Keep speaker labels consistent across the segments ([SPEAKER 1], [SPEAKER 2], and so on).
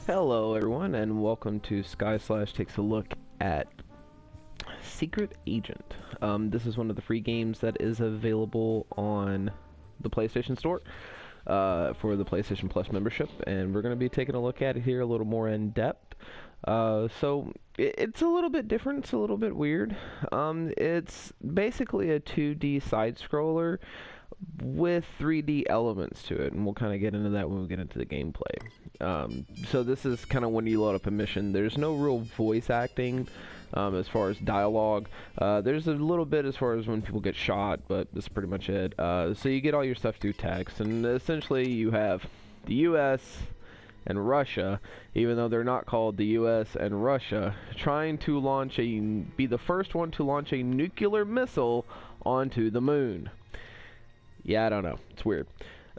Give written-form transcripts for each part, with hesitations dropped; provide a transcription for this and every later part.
[SPEAKER 1] Hello everyone and welcome to Sky Slash takes a look at Secret Agent. This is one of the free games that is available on the PlayStation Store for the PlayStation Plus membership, and we're going to be taking a look at it here a little more in depth. So it's a little bit different, it's a little bit weird. It's basically a 2D side scroller with 3D elements to it, and we'll kind of get into that when we get into the gameplay. So this is kind of when you load up a mission. There's no real voice acting as far as dialogue. There's a little bit as far as when people get shot, but that's pretty much it. So you get all your stuff through text, and essentially you have the US and Russia, even though they're not called the US and Russia, trying to be the first one to launch a nuclear missile onto the moon. Yeah, I don't know. It's weird.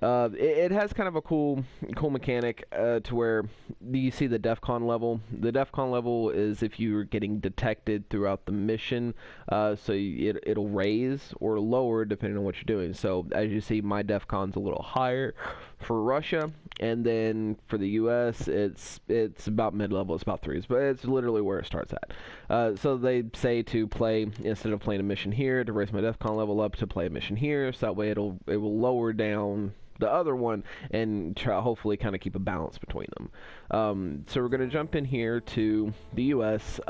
[SPEAKER 1] It has kind of a cool mechanic to where you see the DEFCON level. The DEFCON level is if you're getting detected throughout the mission, so it'll raise or lower depending on what you're doing. So as you see, my DEFCON's a little higher for Russia, and then for the US, it's about mid-level. It's about 3s, but it's literally where it starts at. So they say to play, instead of playing a mission here, to raise my DEFCON level up, to play a mission here, so that way it will lower down the other one and try hopefully kind of keep a balance between them. So we're going to jump in here to the US.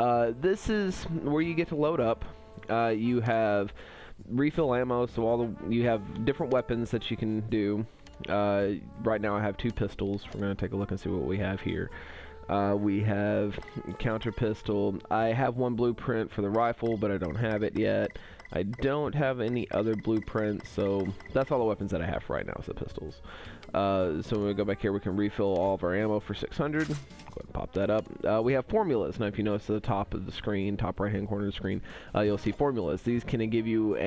[SPEAKER 1] This is where you get to load up. You have refill ammo, so you have different weapons that you can do. Right now I have 2 pistols. We're going to take a look and see what we have here. We have counter pistol. I have 1 blueprint for the rifle, but I don't have it yet. I don't have any other blueprints, so that's all the weapons that I have right now is the pistols. So when we go back here, we can refill all of our ammo for 600. Go ahead and pop that up. We have formulas. Now, if you notice at the top of the screen, top right-hand corner of the screen, you'll see formulas. These can give you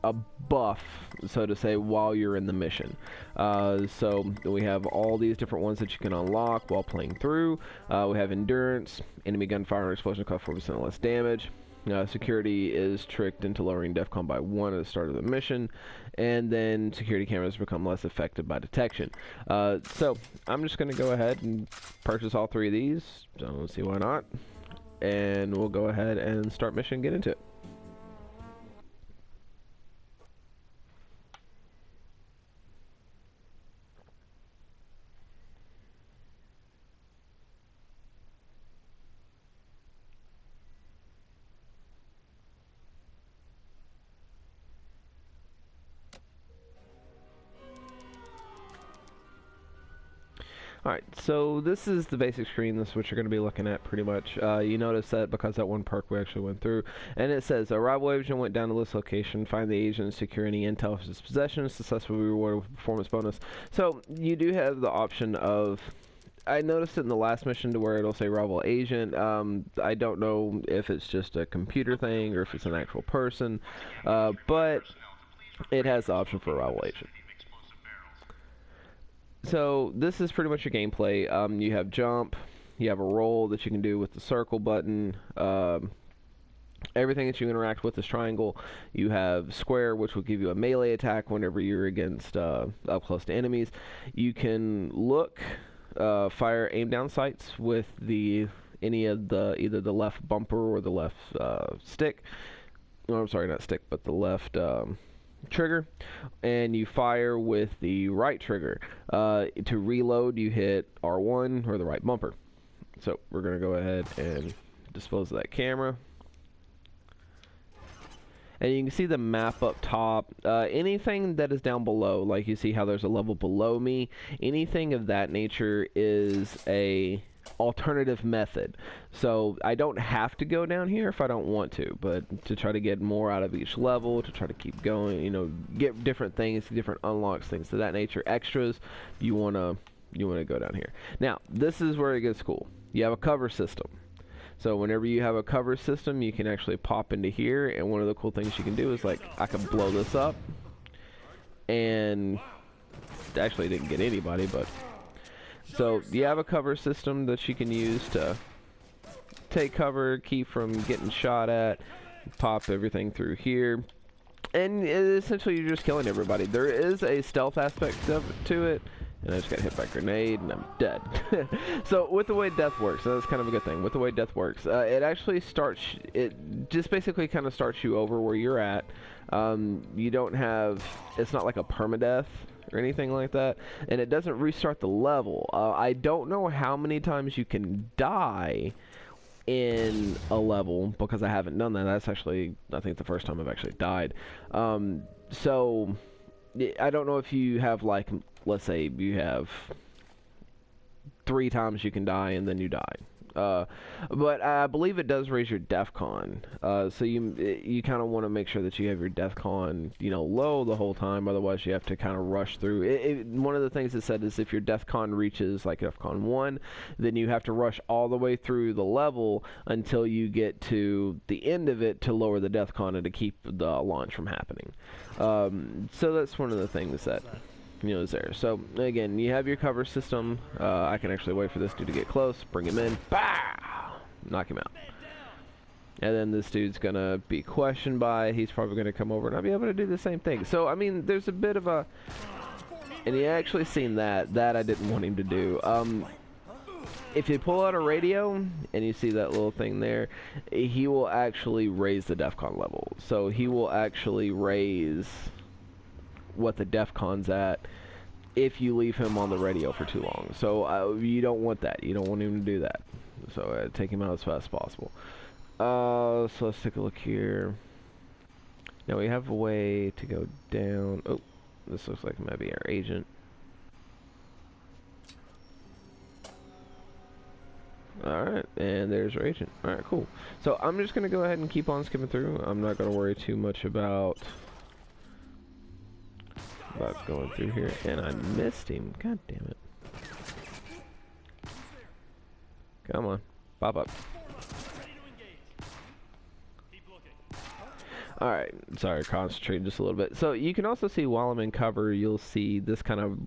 [SPEAKER 1] a buff, so to say, while you're in the mission. So we have all these different ones that you can unlock while playing through. We have endurance, enemy gunfire and explosion cost 4% less damage. Security is tricked into lowering DEFCON by 1 at the start of the mission, and then security cameras become less affected by detection. So I'm just going to go ahead and purchase all 3 of these. So let's see why not, and we'll go ahead and start mission and get into it. Alright, so this is the basic screen. This is what you're going to be looking at pretty much. You notice that because that one perk we actually went through. And it says, a rival agent went down to this location, find the agent, secure any intel for his possession, successfully rewarded with a performance bonus. So you do have the option of, I noticed it in the last mission to where it'll say rival agent. I don't know if it's just a computer thing or if it's an actual person, but it has the option for a rival agent. So this is pretty much your gameplay. You have jump, you have a roll that you can do with the circle button. Everything that you interact with is triangle. You have square, which will give you a melee attack whenever you're against up close to enemies. You can look, fire aim down sights with any of either the left bumper or the left stick. No, I'm sorry, not stick, but the left trigger, and you fire with the right trigger. To reload, you hit R1 or the right bumper. So we're going to go ahead and dispose of that camera. And you can see the map up top. Anything that is down below, like you see how there's a level below me, anything of that nature is a alternative method. So I don't have to go down here if I don't want to, but to try to get more out of each level, to try to keep going, you know, get different things, different unlocks, things of that nature, extras, you want to go down here. Now, this is where it gets cool. You have a cover system. So whenever you have a cover system, you can actually pop into here, and one of the cool things you can do is, like, I can blow this up, and actually didn't get anybody, but so you have a cover system that you can use to take cover, keep from getting shot at, pop everything through here, and essentially you're just killing everybody. There is a stealth aspect to it, And I just got hit by a grenade, and I'm dead. So, with the way death works, that's kind of a good thing. With the way death works, it actually starts, it just basically kind of starts you over where you're at. You don't have, it's not like a permadeath or anything like that, and it doesn't restart the level. I don't know how many times you can die in a level, because I haven't done that. That's actually, I think, the first time I've actually died. So, I don't know if you have, like, let's say you have 3 times you can die and then you die. But I believe it does raise your DEFCON. So you kind of want to make sure that you have your DEFCON, you know, low the whole time. Otherwise, you have to kind of rush through. One of the things it said is if your DEFCON reaches like DEFCON 1, then you have to rush all the way through the level until you get to the end of it to lower the DEFCON and to keep the launch from happening. So that's one of the things that, you know, is there. So again, you have your cover system. I can actually wait for this dude to get close, bring him in, bow, knock him out. And then this dude's gonna be questioned by, he's probably gonna come over and I'll be able to do the same thing. So I mean, there's a bit of a, and you actually seen that I didn't want him to do. If you pull out a radio and you see that little thing there, he will actually raise the DEFCON level. So he will actually raise what the DEFCON's at if you leave him on the radio for too long. So you don't want that. You don't want him to do that. So take him out as fast as possible. So let's take a look here. Now we have a way to go down. Oh, this looks like maybe our agent. Alright, and there's our agent. Alright, cool. So I'm just going to go ahead and keep on skipping through. I'm not going to worry too much about going through here. And I missed him. God damn it. Come on. Pop up. Alright, sorry, concentrating just a little bit. So you can also see while I'm in cover, you'll see this kind of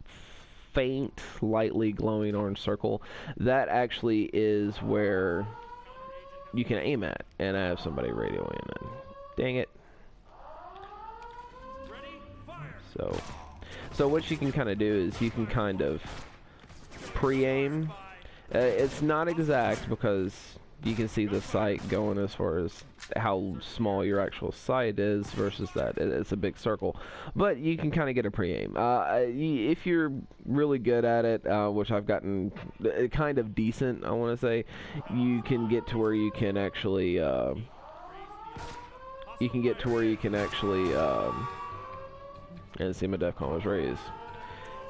[SPEAKER 1] faint, lightly glowing orange circle. That actually is where you can aim at. And I have somebody radioing in. Dang it. So what you can kind of do is you can kind of pre-aim. It's not exact because you can see the sight going as far as how small your actual sight is versus that. It's a big circle. But you can kind of get a pre-aim. If you're really good at it, which I've gotten kind of decent, I want to say, you can get to where you can actually... and see my DEFCON was raised.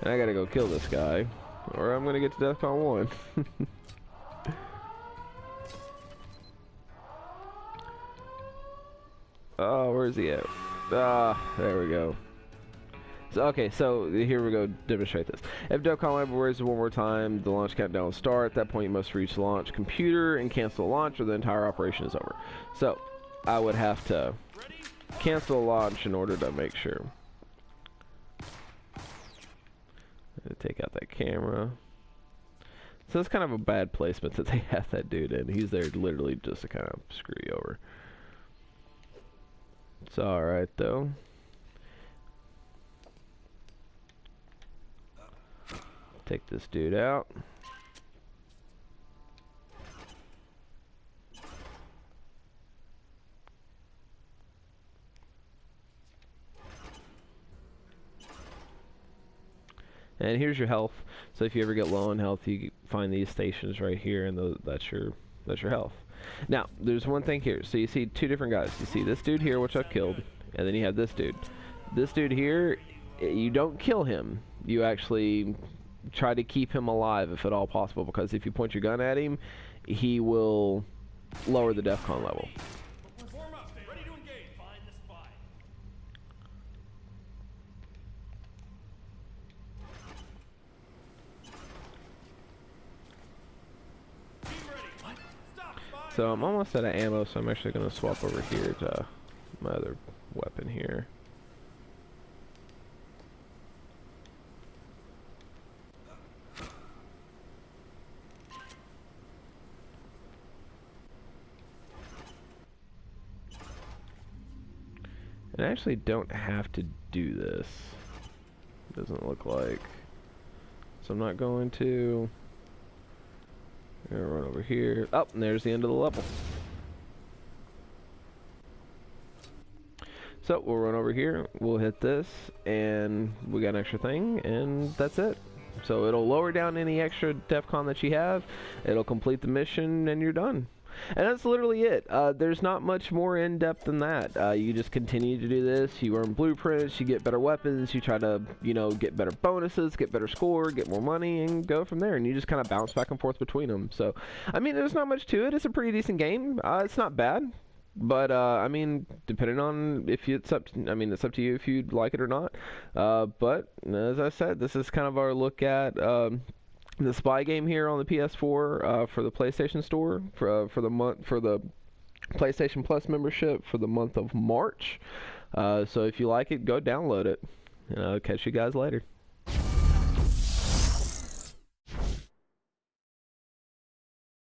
[SPEAKER 1] And I gotta go kill this guy, or I'm gonna get to DEFCON 1. Oh, where's he at? There we go. So, okay, so here we go, demonstrate this. If DEFCON level raises one more time, the launch countdown will start. At that point, you must reach the launch computer and cancel the launch, or the entire operation is over. So, I would have to cancel the launch in order to make sure. Take out that camera. So it's kind of a bad placement that they have that dude in. He's there literally just to kind of screw you over. It's alright though. Take this dude out. And here's your health. So if you ever get low on health, you find these stations right here, and that's your health. Now, there's one thing here. So you see 2 different guys. You see this dude here, which I've killed, and then you have this dude. This dude here, you don't kill him. You actually try to keep him alive if at all possible, because if you point your gun at him, he will lower the DEFCON level. So I'm almost out of ammo, so I'm actually going to swap over here to my other weapon here. And I actually don't have to do this. Doesn't look like. So I'm not going to. Run over here. Oh, and there's the end of the level. So we'll run over here, we'll hit this, and we got an extra thing, and that's it. So it'll lower down any extra DEFCON that you have, it'll complete the mission, and you're done. And that's literally it. There's not much more in-depth than that. You just continue to do this, you earn blueprints, you get better weapons, you try to, you know, get better bonuses, get better score, get more money, and go from there. And you just kind of bounce back and forth between them. So, I mean, there's not much to it. It's a pretty decent game. It's not bad. But, I mean, depending on if it's up to, I mean, it's up to you if you'd like it or not. But, as I said, this is kind of our look at, the Spy game here on the PS4 for the PlayStation Store for the month for the PlayStation Plus membership for the month of March. So if you like it, go download it. And I'll catch you guys later.